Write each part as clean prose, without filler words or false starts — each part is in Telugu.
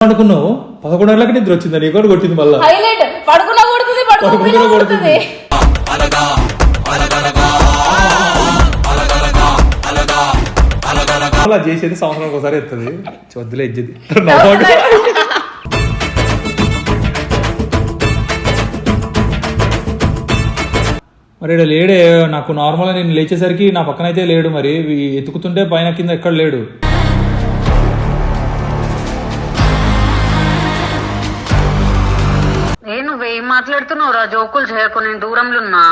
అనుకున్నావు 11 గంటలకు నిద్ర వచ్చిందా నీకు కూడా కొట్టింది మళ్ళీ హైలైట్ పడుకున్నా కొడుతుంది పడుకోకపోయినా కొడుతుంది అలా చేసేది సంవత్సరానికి ఒకసారి ఎత్తది వద్దులే ఇచ్చేది మరి ఇక్కడ లేడే నాకు నార్మల్గా నేను లేచేసరికి నా పక్కన అయితే లేడు మరి ఎత్తుకుతుంటే పైన కింద ఎక్కడ లేడు నువ్వేం మాట్లాడుతున్నావు రా జోకులు చేయకు నేను దూరంలో ఉన్నా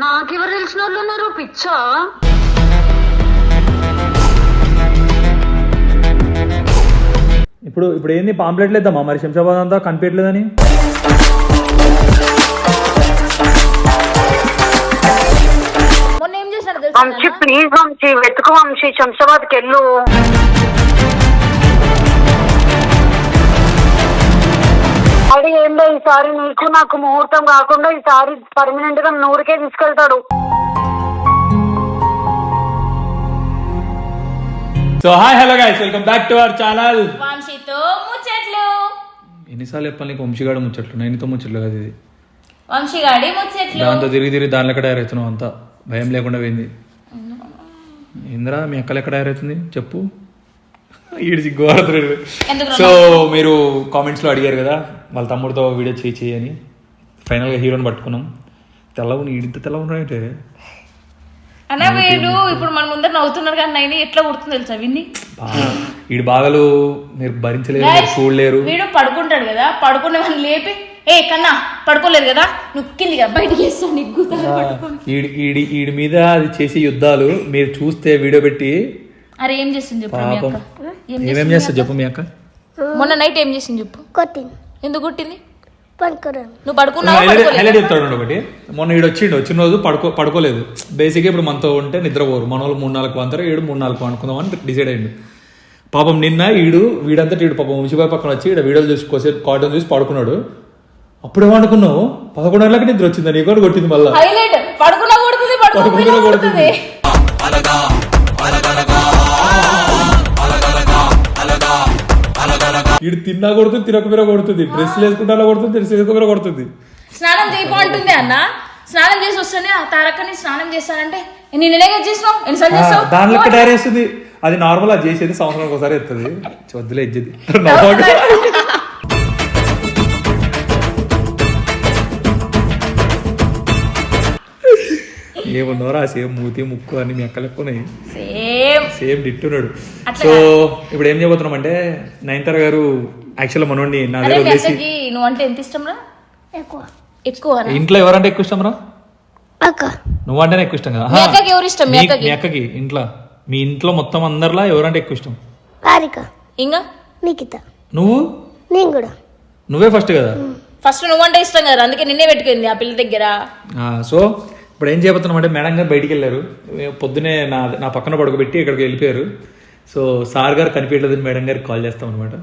నాకెవరు తెలిసిన వాళ్ళు ఉన్నారు పిచ్చా ఇప్పుడు ఏంది పాంప్లెట్ లేదమ్మా మరి శంషాబాద్ అంతా కనిపించలేదని మొన్న ఏం చేశాడు వంశీ ప్లీజ్ వంశీ వెతుకు వంశీ శంషాబాద్కి వెళ్ళు అది ఏంటో ఈసారి నీకు నాకు ముహూర్తం కాకుండా ఈసారి పర్మనెంట్ గా 100కే తీసుకెళ్తాడు. So hi hello guys welcome back to our channel వంశీతో ముచ్చట్లు. ఎన్నిసార్లు చెప్పాలి నీకు వంశీగాడు ముచ్చట్లు నేనుతో ముచ్చట్లు కదా ఇది వంశీగాడి ముచ్చట్లు దాంతో తిరిగి దానిలో ఎక్కడ తయారవుతున్నావు అంతా భయం లేకుండా పోయింది ఇంద్రా మీ అక్కలు ఎక్కడ తయారవుతుంది చెప్పు ఈడు సిగ్గుపడుతున్నాడు. సో మీరు కామెంట్స్లో అడిగారు కదా వాళ్ళ తమ్ముడితో వీడియో చేయి అని ఫైనల్గా హీరోని పట్టుకున్నాం. తెల్లవుని ఈడింత తెల్లవున్నాయంటే అన్న వీడు ఇప్పుడు మన ముందర నవ్వుతున్నారు కానీ నైని ఎట్లా కుడుతుంది తెలుసా విన్ని వీడి బాధలు మీరు భరించలేరు చూడలేరు. వీడు పడుకుంటాడు కదా పడుకునే వాళ్ళని లేపి ఏ కన్నా పడుకోలేదు కదా నువ్వు కిందిగా బయటికి వేస్తావు నీకు ఈడి మీద అది చేసే యుద్ధాలు మీరు చూస్తే వీడియో పెట్టి అరే ఏం చేస్తుంది చెప్పు మీ అక్క ఏమేం చేస్తా చెప్పు మీ అక్క మొన్న నైట్ ఏం చేసింది చెప్పు కొట్టింది ఎందుకు కొట్టింది నువ్వు పడుకున్నావు హైలైట్ చెప్తాడు ఒకటి మొన్న ఈడు వచ్చిన రోజు పడుకోలేదు బేసిక్గా ఇప్పుడు మనతో ఉంటే నిద్రపోరు మన వాళ్ళు 3-4 అంటారు 7-3-4 అనుకుందాం అని డిసైడ్ అయ్యిండు. పాపం నిన్న వీడంతా ఈడు పాపం వంశీబాయ్ పక్కన వచ్చి ఇక్కడ వీడియోలు చూసి కోసేపు కార్టూన్ చూసి పడుకున్నాడు. అప్పుడేమనుకున్నావు 11 గంటలకు నిద్ర వచ్చిందా నీకు కూడా కొట్టింది మళ్ళీ హైలైట్ పడుకున్నా కొడుతుంది పడుకోకపోయినా కొడుతుంది వీడు తిన్నా కొడుతుంది తినకపోయినా కొడుతుంది డ్రెస్ వేసుకుంటా కొడుతుంది డ్రెస్ వేసుకోకపోయినా కొడుతుంది. స్నానం చేయపో అంటుంది అన్న స్నానం చేసి వస్తేనే ఆ తారక్కని స్నానం చేస్తానంటే నేను ఇలాగే చేసినావు ఎన్నిసార్లు చేస్తావు దానిలో తయారు చేస్తుంది అది నార్మల్ అది చేసేది సంవత్సరానికి ఒకసారి ఎత్తది వద్దులే ఇచ్చేది ఏమన్నారా సేమ్ మూతి ముక్కు అని మీ అక్క లెక్కున్నాయి సేమ్ డిట్టున్నాడు. సో ఇప్పుడు ఏం చేయబోతున్నాం అంటే నయనతార గారు యాక్చువల్ మనోడిని నా దగ్గర వదిలేసి నువ్వు అంటే ఎంత ఇష్టం రా ఎక్కువ ఇంట్లో ఎవరంటే ఎక్కువ ఇష్టం రా నువ్వంటేనే ఎక్కువ ఇష్టం కదా ఎవరు ఇష్టం మీ అక్కకి ఇంట్లో మీ ఇంట్లో మొత్తం అందరిలా ఎవరంటే ఎక్కువ ఇష్టం ఇంకా నువ్వు నేను కూడా నువ్వే ఫస్ట్ కదా ఫస్ట్ నువ్వంటే ఇష్టం కదా అందుకే నిన్నే పెట్టుకుంది ఆ పిల్ల దగ్గర. సో ఇప్పుడు ఏం చేయబోతున్నాం అంటే మేడం గారు బయటికి వెళ్ళారు పొద్దునే నా పక్కన పడుకోబెట్టి ఇక్కడికి వెళ్ళిపోయారు. సో సార్ గారు కనిపించలేదని మేడం గారికి కాల్ చేస్తాం అనమాట.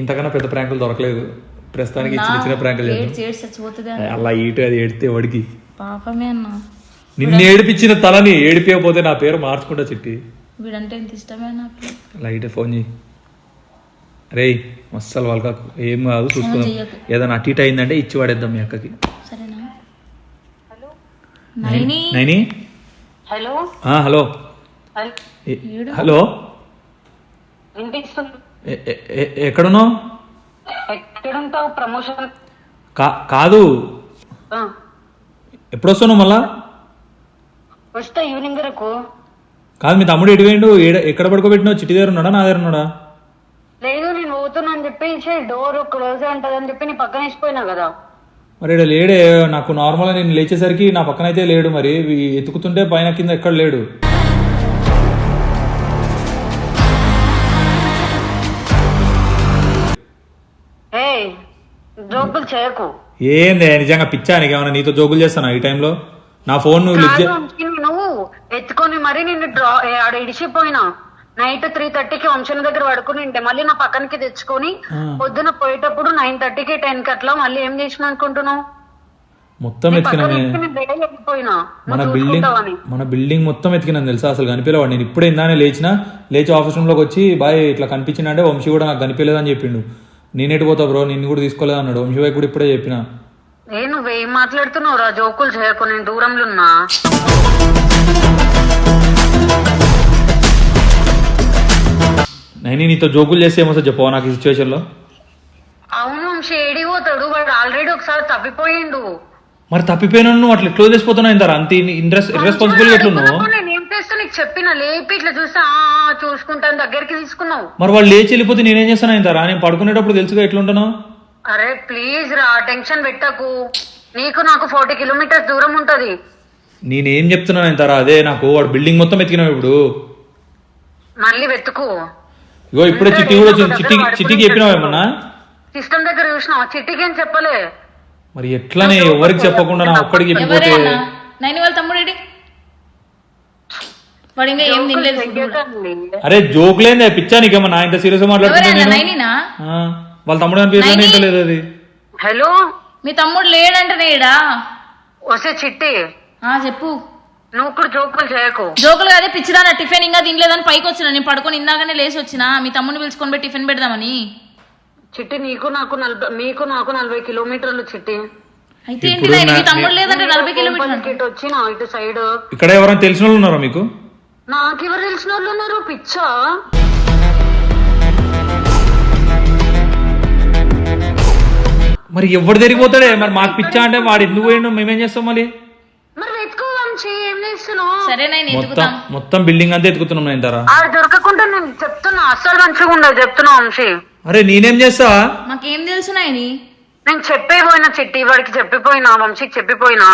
ఇంతకన్నా పెద్ద ప్రాంకులు దొరకలేదు ప్రస్తుతానికి చిన్న ప్రాంకులు చేద్దాం. అలా ఈటు అది ఏడితే వాడికి పాపమే అన్న నిన్ను ఏడిపించిన తలని ఏడిపోతే నా పేరు మార్చుకుంటా చిట్టి వీడంటే ఎంత ఇష్టమే నాకు. లైట్ ఫోన్ చేయి రే అస్సలు వాళ్ళకు ఏం కాదు చూసుకుందాం ఏదైనా అటు ఇటు అయిందంటే ఇచ్చి వాడేద్దాం మీ అక్కకి సరేనా. నైని హలో హలో హలో ఎక్కడున్నావు ఎక్కడుంటావు ప్రమోషన్ కాదు ఎప్పుడు వస్తున్నావు మళ్ళా వస్తా ఈవినింగ్ వరకు. కాదు మీ తమ్ముడు ఎటు పోయిండు ఎక్కడ పడుకోబెట్టినావు చిట్టి దగ్గర ఉన్నాడా నా దగ్గర ఉన్నాడా లేదు నేను పోతున్నా అని చెప్పి డోర్ క్లోజ్ ఉంటదని చెప్పి నీ పక్కన వేసిపోయినా కదా మరి ఇక్కడ లేడే నాకు నార్మల్గా నేను లేచేసరికి నా పక్కన అయితే లేడు మరి ఎత్తుకుతుంటే పైన కింద ఎక్కడ లేడు. జోకులు చేయకు ఏంది నిజంగా పిచ్చా నీకేమన్నా నీతో జోకులు చేస్తాను ఈ టైంలో నా ఫోన్ నువ్వు ఎత్తుకొని మరి నిన్ను ఆడ ఇడిచిపోయినా నైట్ 3:30కి వంశం దగ్గర పడుకుని ఉంటే మళ్ళీ నా పక్కనకి తెచ్చుకొని పొద్దున పోయేటప్పుడు 9:30కి 10కి అట్లా మళ్ళీ ఏం చేసిన అనుకుంటున్నావు మొత్తం ఎత్తికినానే వెళ్ళిపోయినా మన బిల్డింగ్ మొత్తం ఎత్తికినాను తెలుసా, అసలు కనిపించలేవాడు. నేను ఇప్పుడే ఇందానే లేచి ఆఫీస్ రూమ్లోకి వచ్చి బాయ్ ఇట్లా కనిపించిందంటే వంశీ కూడా నాకు కనిపించలేదని చెప్పిండు. నేనేటి పోతా బ్రో, నిన్ను కూడా తీసుకోలేదు అన్నాడు. వంశీ బాయ్ కూడా ఇప్పుడే చెప్పిన. నువ్వేం మాట్లాడుతున్నావు రా, జోకులు చేయకు, నేను దూరంలో ఉన్నా. నేను నీతో జోకులు చేస్తే ఏమో సార్ చెప్పవా నాకు ఈ సిచ్యువేషన్ లో? అవును షేడి పోతాడు, వాడు ఆల్రెడీ ఒకసారి తప్పిపోయిండు. మరి తప్పిపోయినా నువ్వు అట్లా ఎట్లా వదిలేసిపోతున్నావు ఇంత అంత ఇర్రెస్పాన్సిబుల్ ఎట్లున్నావు? నేను ఏం చేస్తా నీకు చెప్పిన, లేపి ఇట్లా చూస్తా చూసుకుంటాను దగ్గరికి తీసుకున్నావు. మరి వాళ్ళు లేచి వెళ్ళిపోతే నేనేం చేస్తాను ఇంతారా? నేను పడుకునేటప్పుడు తెలుసుగా ఎట్లుంటున్నావు. అరే ప్లీజ్ రా, టెన్షన్ పెట్టకు. నీకు నాకు 40 కిలోమీటర్స్ దూరం ఉంటది. నేనేం చెప్తున్నాను ఇంతారా, అదే నాకు వాడు బిల్డింగ్ మొత్తం ఎత్తికినావు ఇప్పుడు. మళ్ళీ వెతుకు. ఇగో ఇప్పుడే చిట్టి కూడా చిట్టికి చెప్పినావు ఏమన్నా? సిస్టమ్ దగ్గర చూసినావు, చిట్టికి ఏం చెప్పలే. మరి ఎట్లానే ఎవరికి చెప్పకుండా నా ఒక్కడికి చెప్పిపోతే? నైని వాళ్ళ తమ్ముడు వాడు ఇంకా ఏం తినలేదు. అరే జోక్లేందే పిచ్చా నీకేమన్నా, ఇంత సీరియస్ మాట్లాడుతున్నా. వాళ్ళ తమ్ముడు అనిపించలేదు అది. హలో మీ తమ్ముడు లేడంటేడా? వస్తే చిట్టి చెప్పు. నువ్వు కూడా జోకులు చేయకు. జోకులు అదే పిచ్చిదాన, టిఫిన్ ఇంకా తినలేదని పైకి వచ్చిన. నేను పడుకొని ఇందాకనే లేచి వచ్చిన మీ తమ్ముడిని పిలుచుకొని పోయి టిఫిన్ పెడదామని. చిట్టి మీకు నాకు 40 కిలోమీటర్లు చిట్టి. అయితే ఏంటి మీ తమ్ముడు లేదంటే 40 కిలోమీటర్లు వచ్చిన ఇటు సైడ్. ఇక్కడ ఎవరైనా తెలిసిన వాళ్ళు ఉన్నారా మీకు? నాకెవరు తెలిసిన వాళ్ళు ఉన్నారు పిచ్చా? మరి ఎవరు తిరిగిపోతాడే? మరి మాకు పిచ్చా అంటే వాడు ఎందుకు పోయిండు, మేమేం చేస్తాం మళ్ళీ? మరి వెతుకో వంశీ, ఏం చేస్తున్నావు? సరే మొత్తం బిల్డింగ్ అంతా ఎత్తుకుతున్నాం నేను తరా. అది దొరకకుండా నేను చెప్తున్నా, అస్సలు మంచిగా ఉండదు చెప్తున్నా వంశీ. అరే నేనేం చేస్తా? మాకేం తెలుసు నాయని. నేను చెప్పిపోయినా చిట్టి, వాడికి చెప్పిపోయినా, వంశీకి చెప్పిపోయినా.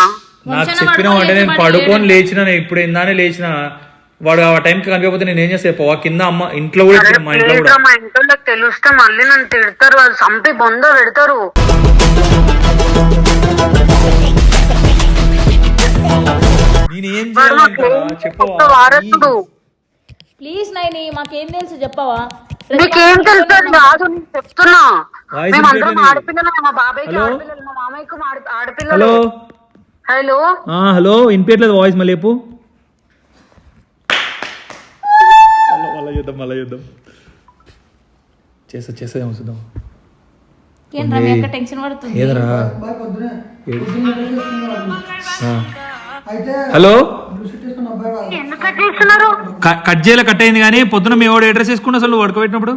నాకు చెప్పినావు అంటే నేను పడుకొని లేచిన, ఇప్పుడు ఇందానే లేచిన. వాడు ఆ టైంకి కనిపించకపోతే నేను ఏం చేస్తా? కింద అమ్మ ఇంట్లో కూడా మా ఇంట్లో కూడా. మా ఇంట్లో తెలుస్తే మళ్ళీ నన్ను తిడతారు, వాళ్ళు చంపి బొంద పెడతారు. నేనేం వారసుడు. ప్లీజ్ నైని మాకేం తెలుసు చెప్పవా? నీకేం తెలుసు కాదు, నేను చెప్తున్నా. మేమందరం ఆడపిల్లలు, మా బాబాయ్కి ఆడపిల్లలు, మా మామయ్యకు ఆడపిల్లలు. హలో హలో వినిపించట్లేదు వాయిస్, మళ్ళీ చెప్పు. మళ్ళా చూద్దాం చేస్తా ఏమో చూద్దాం. టెన్షన్ పడుతుంది. ఏదరా హలో కట్ చేయలే, కట్ అయింది కానీ పొద్దున మీ వాడు అడ్రస్ వేసుకున్నా అసలు నువ్వు పడుకోబెట్టినప్పుడు.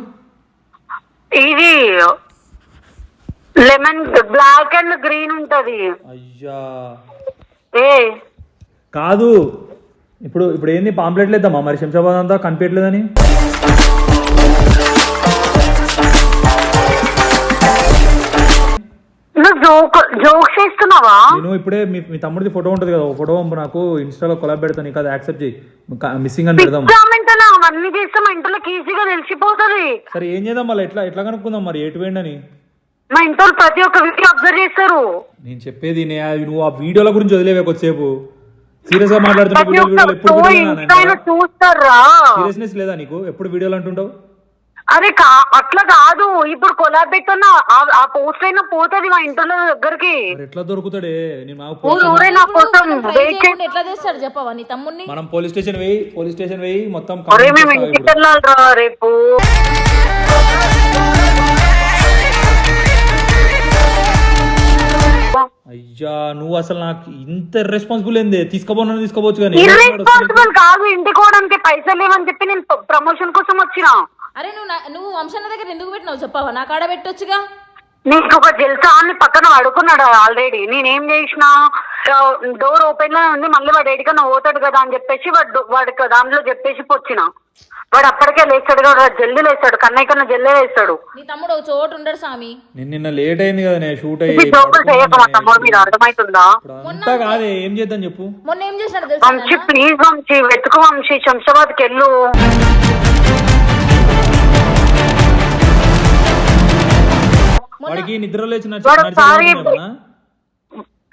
ఇది లెమన్ బ్లాక్ అండ్ గ్రీన్ ఉంటది. అయ్యా కాదు, ఇప్పుడు ఏంది పాంప్లెట్ లేదమ్మా మరి శంషాబాద్ అంతా కనిపించలేదని? జోక్స్ చేస్తున్నావా? నేను ఇప్పుడే మీ తమ్ముడిది ఫోటో ఉంటది కదా, ఫోటో నాకు ఇన్స్టాలో కొలాబ్ పెడతాను, నీకు అది యాక్సెప్ట్ చేయి. మిస్సింగ్ అని పెడదాం. అవన్నీ చేస్తే మా ఇంట్లోకి ఈజీగా తెలిసిపోతుంది. సరే ఏం చేద్దాం మళ్ళీ, ఎట్లా కనుక్కుందాం మరి ఎటు పోయిండని? మా ఇంట్లో ప్రతి ఒక్క వీడియో అబ్జర్వ్ చేస్తారు. నేను చెప్పేది నువ్వు ఆ వీడియోల గురించి వదిలేవే కొద్దిసేపు. సీరియస్ గా మాట్లాడుతున్నా. సీరియస్నెస్ లేదా నీకు? ఎప్పుడు వీడియోలు అంటుంటావు? అరే అట్లా కాదు, ఇప్పుడు కొలాబ్ పెట్టున్నా ఆ పోస్ట్ అయినా పోతుంది మా ఇంట్లో దగ్గరికి. ఎట్లా దొరుకుతాడే? ఎట్లా చేస్తాడు చెప్పవా నీ తమ్ముడిని? మనం పోలీస్ స్టేషన్ వెయ్యి మొత్తం. రేపు అయ్యా నువ్వు అసలు నాకు ఇంత రెస్పాన్సిబుల్ ఏంది? తీసుకోవచ్చు కానీ. ఇర్రెస్పాన్సిబుల్ కాదు, ఇంటికి పోవడానికి పైసలు లేవని చెప్పి నేను ప్రమోషన్ కోసం వచ్చిన. అరే నువ్వు వంశన్న దగ్గర ఎందుకు పెట్టినావు చెప్పవా? నా కాడ పెట్టొచ్చుగా. నీకు ఒక తెలుసా అని పక్కన పడుకున్నాడు ఆల్రెడీ. నేనేం చేసిన, డోర్ ఓపెన్ లో ఉంది, మళ్ళీ వాడు ఎడికన్నా పోతాడు కదా అని చెప్పేసి వాడికి దాంట్లో చెప్పేసి వచ్చిన. వాడు అప్పటికే లేస్తాడు కదా, జల్దీ లేస్తాడు, కన్నయ్య కన్నా జల్దీ లేస్తాడు. నీ తమ్ముడు ఒక చోటు ఉండడు స్వామి. నిన్న లేట్ అయింది కదా నేను షూట్ అయ్యి. మీరు అర్థమవుతుందా? కాదే ఏం చేద్దాం చెప్పు. మొన్న ఏం చేశాడు వంశీ ప్లీజ్ వంశీ వెతుకు వంశీ, శంషాబాద్కి వెళ్ళు. వాడికి నిద్రలో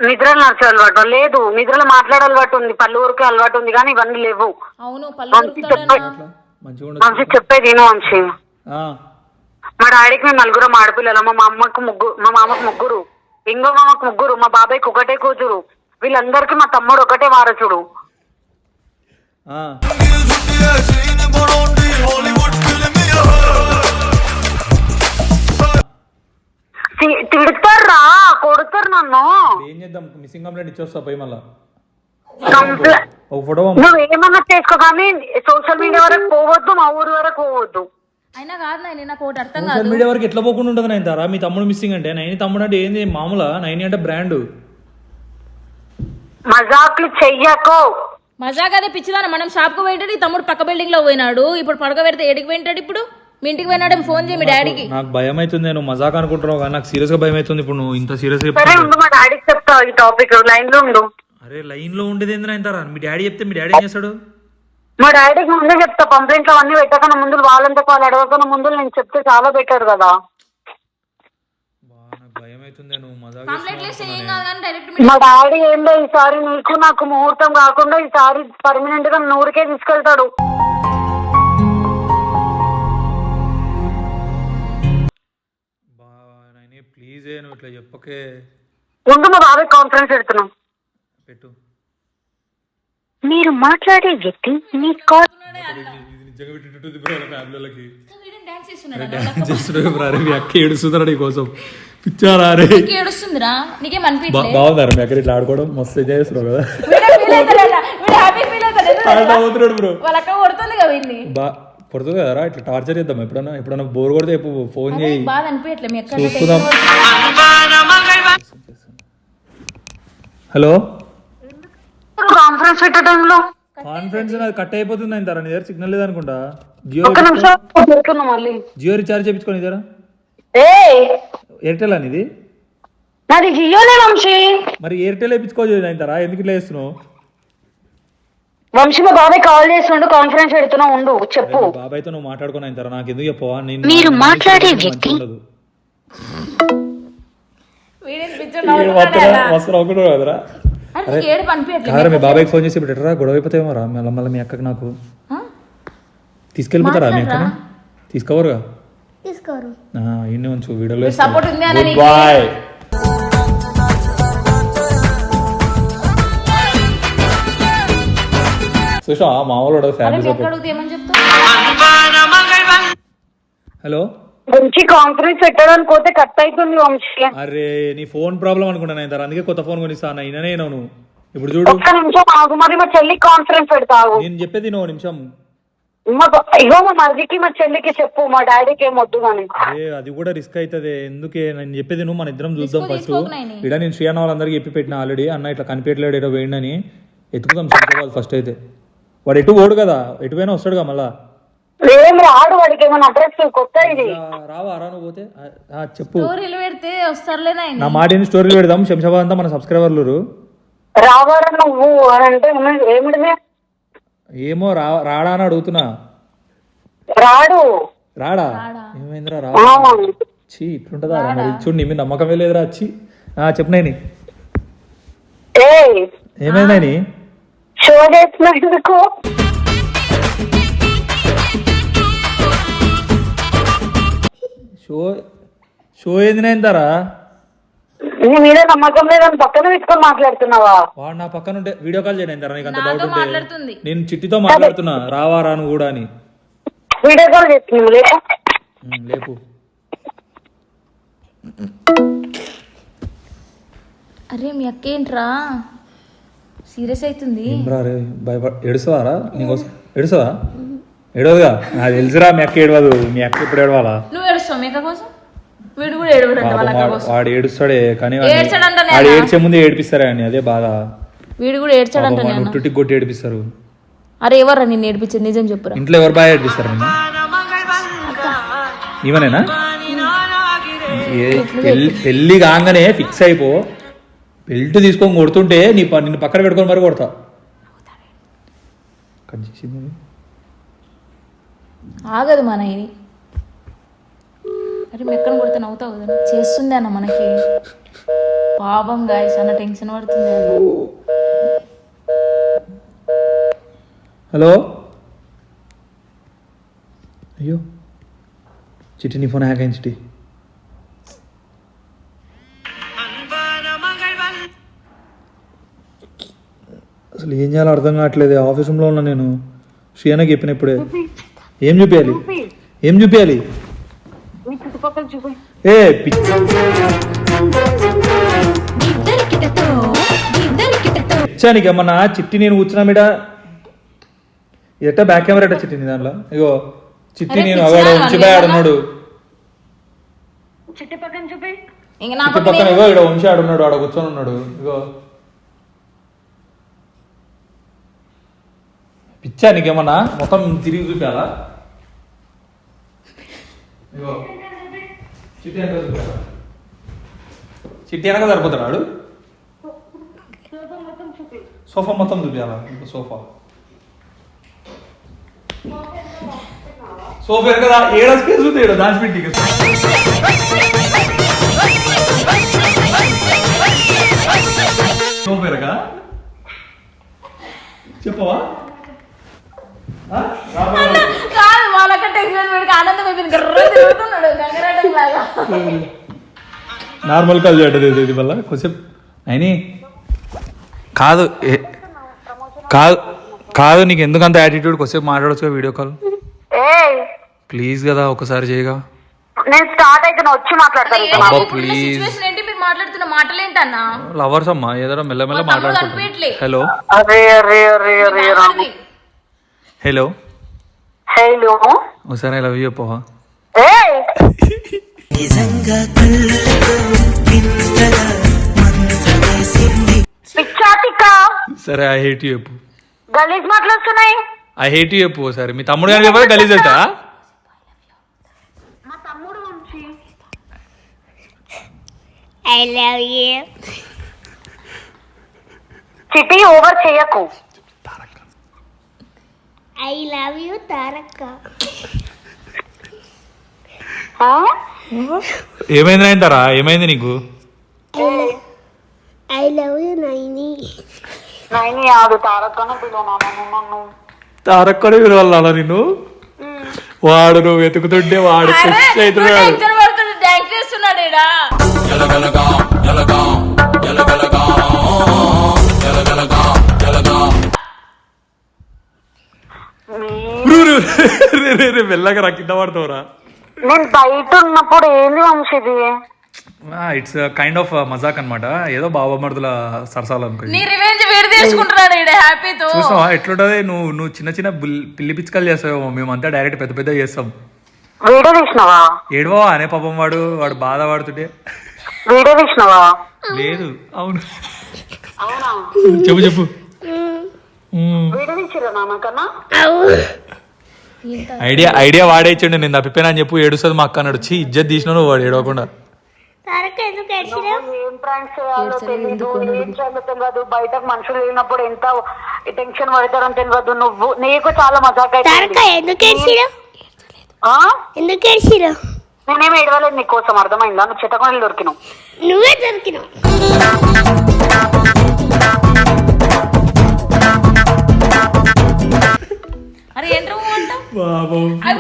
నిద్రలు నడిచే అలవాటు లేదు, నిద్రలో మాట్లాడే అలవాటు ఉంది, పళ్ళు ఊరికే అలవాటు ఉంది, కానీ ఇవన్నీ లేవు. వంశీ చెప్పేది నేను వంశీ. మా డాడీకి మేము 4 ఆడపిల్లలు, మా మామకు 3. ఇంకో మామకు ముగ్గురు, మా బాబాయ్కి ఒకటే కూతురు, వీళ్ళందరికీ మా తమ్ముడు ఒకటే వారసుడు. ఆ. తిడతారా, కొడతారు నన్ను. ఏం చేద్దాం, మిస్సింగ్ కంప్లైంట్ ఇచ్చొస్తా పోయి మళ్ళా కంప్లైంట్ ఒక ఫోటో నువ్వు ఏమన్నా చేసుకో కానీ సోషల్ మీడియా వరకు పోవద్దు, మా ఊరు వరకు పోవద్దు. అయినా కాదు నాయన, నాకు ఒకటి అర్థం సోషల్ కాదు. మీడియా వరకు ఎట్లా పోకుండా ఉంటుంది నైన్ తారా? మీ తమ్ముడు మిస్సింగ్ అంటే నైన్ తమ్ముడు అంటే ఏంది మామూలా? నైన్ అంటే బ్రాండ్. మజాక్లు చెయ్యకో. మజాక్ అదే పిచ్చిదాన. మనం షాప్ కు పోయింటాడు, ఈ తమ్ముడు పక్క బిల్డింగ్ లో పోయినాడు. ఇప్పుడు పడక పెడితే ఏడికి పోయింటాడు? ఇప్పుడు మీ ఇంటికి పోయినాడు, ఫోన్ చేయి మీ డాడీకి. నాకు భయం అవుతుంది, నువ్వు మజాక్ అనుకుంటున్నావు కానీ నాకు సీరియస్ గా భయం అవుతుంది. ఇప్పుడు నువ్వు ఇంత సీరియస్ సరే ఉండు, మా డాడీకి చెప్తా ఈ టాపిక్, లైన్ లో ఉండు. అరే లైన్ లో ఉండేది ఏంది నైన్ తారా? మీ డాడీ చెప్తే మీ డాడీ ఏం చేస్తాడు? మా డాడీకి ముందే చెప్తా, కంప్లైంట్లు అవన్నీ పెట్టకన్నా ముందు, వాళ్ళంతా వాళ్ళు అడగకన్నా ముందు నేను చెప్తే చాలా బెటర్ కదా. నాకు భయం అవుతుంది, నువ్వు మజాక్ కంప్లైంట్ చేస్తే ఏం కాదు కానీ డైరెక్ట్ మా డాడీ ఏంటో ఈసారి నీకు నాకు ముహూర్తం కాకుండా ఈసారి పర్మనెంట్ గా 100K తీసుకెళ్తాడు. ప్లీజ్ నువ్వు ఇట్లా చెప్పకే. ఉండు, మా బాబాయ్ కాన్ఫరెన్స్ పెడుతున్నాం. పెట్టు. మీరు మాట్లాడే వ్యక్తి మీ కాల్ డాన్స్ చేస్తున్నాడు. మీ అక్క ఏడుస్తున్నాడు నీ కోసం. పిచ్చారా రే? ఏడుస్తుందిరా, నీకేం అనిపించలేదు? బాగుందారు మీ అక్క ఇట్లా ఆడుకోవడం, మస్తు ఎంజాయ్ చేస్తున్నావు కదా. అవుతున్నాడు బ్రో. వాళ్ళ అక్క కొడుతుంది కదా వీళ్ళని. పడుతుంది కదరా, ఇట్లా టార్చర్ చేద్దాం. ఎప్పుడన్నా బోర్ కొడితే ఫోన్ చేయి, బాధ అనిపించట్లేదు మీ అక్క. చూసుకుందాం. హలో, కాన్ఫరెన్స్ పెట్టే టైంలో కాన్ఫరెన్స్ అది కట్ అయిపోతుంది అంటారా? నీ దగ్గర సిగ్నల్ లేదనుకుంటా. జియో ఒక్క నిమిషం పెడుతున్నా మళ్ళీ. జియో రీఛార్జ్ చేయించుకో నీ దగ్గర. ఎయిర్టెల్ అని ఇది నాది జియోనే వంశీ. మరి ఎయిర్టెల్ వేయించుకోవచ్చు అంటారా? ఎందుకు ఇట్లా చేస్తున్నావు? వంశీ మా బాబాయ్ కాల్ చేస్తుండు, కాన్ఫరెన్స్ పెడుతున్నా, ఉండు చెప్పు. బాబాయ్తో నువ్వు మాట్లాడుకుని అంటారా? నాకు ఎందుకు చెప్పవా? మీరు మాట్లాడే వ్యక్తి కదరా. మీ బాబాయ్కి ఫోన్ చేసి పెట్టరా, గొడవ అయిపోతాయేమో రా మళ్ళీ మీ అక్కకి నాకు. తీసుకెళ్ళిపోతారా మీ అక్కని? తీసుకోవరుగా? తీసుకోరు. ఇన్ని ఉంచు వీడియోలో. సపోర్ట్ ఉంది అన్న నీకు. బాయ్. చూసా మామూలు family support. Hello, Vamshi conference పెట్టడానికి పోతే కట్ అవుతుంది వంశీ. అరే నీ ఫోన్ ప్రాబ్లం అనుకుంటాను ఇంత, అందుకే కొత్త ఫోన్ కొనిస్తా అన్న. ఇననే నువ్వు ఇప్పుడు చూడు. ఒక్క నిమిషం ఆగు, మరి మా చెల్లికి కాన్ఫరెన్స్ పెడతావు. నేను చెప్పేది నువ్వు నిమిషం. ఇగో మా మరిదికి మా చెల్లికి చెప్పు, మా డాడీకి ఏం వద్దు కానీ. అరే అది కూడా రిస్క్ అవుతుంది. ఎందుకే నేను చెప్పేది నువ్వు, మన ఇద్దరం చూద్దాం ఫస్ట్. ఇక్కడ నేను శ్రీ అన్న వాళ్ళందరికీ చెప్పి పెట్టిన ఆల్రెడీ. అన్న ఇట్లా కనిపించలేడు, ఏదో వేయండి ఎత్తుకుదాం శంషాబాద్ ఫస్ట్. అయితే వాడు ఎటు పోడు కదా, ఎటువైనా వస్తాడుగా మళ్ళా. ఏం రాడు, వాడికి ఏమైనా అడ్రస్ కొత్త ఇది రావా? రా నువ్వు పోతే చెప్పు. స్టోరీలు పెడితే వస్తారులేనా? నా మాట స్టోరీలు పెడదాం. శంషాబాద్ అంతా మన సబ్స్క్రైబర్లు. రావారా నువ్వు అని అంటే ఏమిటి? ఏమో రాడా అని అడుగుతున్నా. రాడు. రాడా? ఏమైందిరా? రా చి ఇట్లుంటదా? చూడు నీ మీద నమ్మకం లేదురా. వచ్చి చెప్పు నైని, ఏమైందని షో చేస్తున్నందుకు. షో ఏంది నైంతారా? నీ మీద నమ్మకం లేదని పక్కన పెట్టుకొని మాట్లాడుతున్నావా? వాడు నా పక్కన ఉంటే వీడియో కాల్ చేయను. నీకు అంత డౌట్ ఉంటే మాట్లాడుతుంది. నేను చిట్టితో మాట్లాడుతున్నా. రావా రాను కూడా అని వీడియో కాల్ చేస్తున్నావు. లేపు లేపు. అరే మీ అక్క ఏంట్రా సీరియస్ అవుతుంది? ఏడుస్తావారా? నీకోసం ఏడుస్తావా? ఏడవదుగా, నాకు తెలుసురా మీ అక్క ఏడవదు. మీ అక్క ఇప్పుడు ఏడవాలా? నువ్వు ఏడుస్తావు మీ అక్క కోసం? వీడు కూడా ఏడవడంట వాళ్ళ అక్క కోసం. వాడు ఏడుస్తాడే కానీ ఏడ్చాడంట. వాడు ఏడ్చే ముందు ఏడిపిస్తారా అని, అదే బాధ. వీడు కూడా ఏడ్చాడంట. టుట్టికి కొట్టి ఏడిపిస్తారు. అరే ఎవర్రా నిన్ను ఏడిపించేది? నిజం చెప్పురా. ఇంట్లో ఎవరు బాగా ఏడిపిస్తారు నిన్ను? ఈవనేనా? పెళ్లి కాగానే ఫిక్స్ అయిపో. బెల్ట్ తీసుకొని కొడుతుంటే నిన్ను పక్కన పెట్టుకొని మరి కొడతా. ఆగదు మన ఇది. అరే మెక్కను కొడితే నవ్వుతావు కదా. చేస్తుంది అన్న మనకి పాపం గాయస్ అన్న టెన్షన్ పడుతుంది అన్న. హలో, అయ్యో చిట్టి నీ ఫోన్ హ్యాక్ అయింది చిట్టి. అసలు ఏం చేయాలో అర్థం కావట్లేదు. ఆఫీస్ రూమ్లో ఉన్నా నేను. శ్రీయానకి చెప్పిన ఇప్పుడే. ఏం చూపించాలి? ఏం చూపించాలి? మీ చుట్టుపక్కల చూపి. ఏ పిచ్చానికి ఏమన్నా చిట్టి నేను కూర్చున్నా మీడ ఎట్ట బ్యాక్ కెమెరా ఎట్ట చిట్టింది దాంట్లో? ఇగో చిట్టి నేను అవాడు ఉంచిపోయాడు ఉన్నాడు. చిట్టి పక్కన చూపి. ఇంక చిట్టి పక్కన ఇగో ఇక్కడ ఉంచి ఆడున్నాడు, ఆడ కూర్చొని ఉన్నాడు. ఇగో పిచ్చా నీకేమన్నా మొత్తం తిరిగి చూపించాలా? ఇగో చిట్టి వెనక చూపించాలా? చిట్టి వెనక సరిపోతున్నాడు. సోఫా మొత్తం చూపించాలా? సోఫా సోఫా కదా ఏడ స్పేస్ ఉంది, ఏడ దాచిపెట్టి సోఫా ఎరగా చెప్పవా? కాదు వాళ్ళకి టెన్షన్ పెడికి ఆనందం అయిపోయింది. గర్ర తిరుగుతున్నాడు గంగరాటం లాగా. నార్మల్ కాల్ చేయటది ఇది వల్ల కొంచెం అయినా కాదు కాదు కాదు నీకు ఎందుకు అంత యాటిట్యూడ్? కొంచెం మాట్లాడచ్చు వీడియో కాల్ ప్లీజ్ కదా ఒకసారి చేయగా. నేను స్టార్ట్ అయితే వచ్చి మాట్లాడతాను. ప్లీజ్ సిచువేషన్ ఏంటి? మీరు మాట్లాడుతున్న మాటలు ఏంటన్నా? లవర్స్ అమ్మా ఏదో మెల్లమెల్ల మాట్లాడుకుంటాం. హలో అరే అరే అరే అరే రాము. హలో హలో ఒకసారి ఐ లవ్ యూ చెప్పవా? పిచ్చాతిక సరే ఐ హేట్ యూ చెప్పు. గలీజ్ మాట్లాడుతున్నాయి. ఐ హేట్ యూ చెప్పు. సరే మీ తమ్ముడు కానీ చెప్పాలి గలీజ్ అవుతా? మా తమ్ముడు నుంచి I love you. Chitti over చేయకు. ఐ లవ్ యూ తారక్క. ఏమైంది నాయంటారా? ఏమైంది నీకు? I love you Naini. Naini ఆడు తారక్కన పిలువనా నన్ను? తారక్కడే పిలవాలా నిన్ను? వాడు నువ్వు వెతుకుతుంటే వాడు అవుతున్నాడు. టెన్షన్ పడుతుంటే డాన్స్ చేస్తున్నాడు ఈడ. మెల్లగా రా కింద పడతావురా. నేను బయట ఉన్నప్పుడు ఏంది వంశీది? ఇట్స్ కైండ్ ఆఫ్ మజాక్ అనమాట. ఏదో బావమర్దుల సరసాలు అనుకో. నీ రివెంజ్ వేరు తీసుకుంటున్నాడు ఈడ హ్యాపీతో. చూసావా ఎట్లుంటది? నువ్వు చిన్న చిన్న పిల్లి పిచ్చుకలు చేస్తావు, మేమంతా డైరెక్ట్ పెద్ద పెద్ద చేస్తాం. వీడియో తీసినావా? ఏడవా అనే పాపం వాడు బాధ పడుతుంటే. వీడియో తీసినావా? లేదు. అవును అవునా? చెప్పు చెప్పు. వీడియో తీసిరా నాన్నకన్నా? ఐడియా వాడే ఇచ్చిండు. నేను తప్పిపోయినా అని చెప్పు. ఏడుస్తుంది మా అక్క అన్నాడు. వచ్చి ఇజ్జత్ తీసినావు నువ్వు. వాడు ఏడవకుండా. తారక్క ఎందుకు ఏడ్చినా? ఏం ప్రాంక్స్ చేయాలో తెలియదు, ఏం చేయాలో తెలియదు. బయటకు మనుషులు లేనప్పుడు ఎంత టెన్షన్ పడతారని తెలియదు. నువ్వు నీకు చాలా మజాక్ తారక్క ఎందుకు ఏడ్చినా? ఎందుకు ఏడ్చినా? నేనేం ఏడవలేదు నీకోసం, అర్థమైందా? నువ్వు చిట్టకొని దొరికినావు. నువ్వే దొరికినావు. అరే ఏంట్రా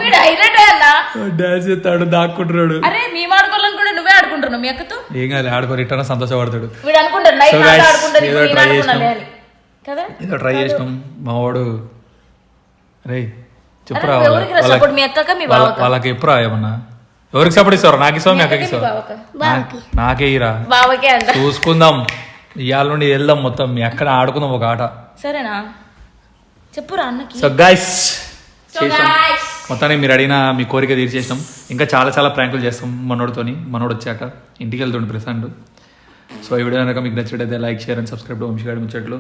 వీడు హైలైట్ అన్నా. డాన్స్ చేస్తాడు, దాక్కుంటున్నాడు. అరే మేము ఆడుకోవాలని కూడా నువ్వే ఆడుకుంటున్నావు మీ అక్కతో. ఏం కాదు ఆడుకో, రిటర్న్ సంతోషపడతాడు. వీడు అనుకుంటాడు నైట్ So guys, ఆడుకుంటాడు ఏదో try చేసినాం. కదా. ఏదో ట్రై చేసినాం. మా వాడు రే చెప్పురా అరే ఎవరికి రా సపోర్ట్? మీ అక్కక మీ బావక? వాళ్ళకి ఎప్పుడా ఏమన్నా? ఎవరికి సపోర్ట్ ఇస్తావు? నాకు ఇస్తావు, మీ అక్కకి ఇస్తావు? బావకి. నాకే ఇరా. బావకే అంట. చూసుకుందాం, ఇవాళ నుండి వెళ్దాం మొత్తం. మీ అక్కడ ఆడుకుందాం ఒక ఆట. సరేనా? చెప్పురా అన్నకి. సో గైస్ చేసాం మొత్తానికి. మీరు అడిగిన మీ కోరిక తీర్చేసాం. ఇంకా చాలా చాలా ప్రాంకులు చేస్తాం మనోడితోని. మనోడు వచ్చాక ఇంటికి వెళ్తుండే ప్రశాంత్. సో ఈ వీడియో కనుక మీకు నచ్చినట్టయితే like, share and subscribe to వంశీగాడి ముచ్చట్లు.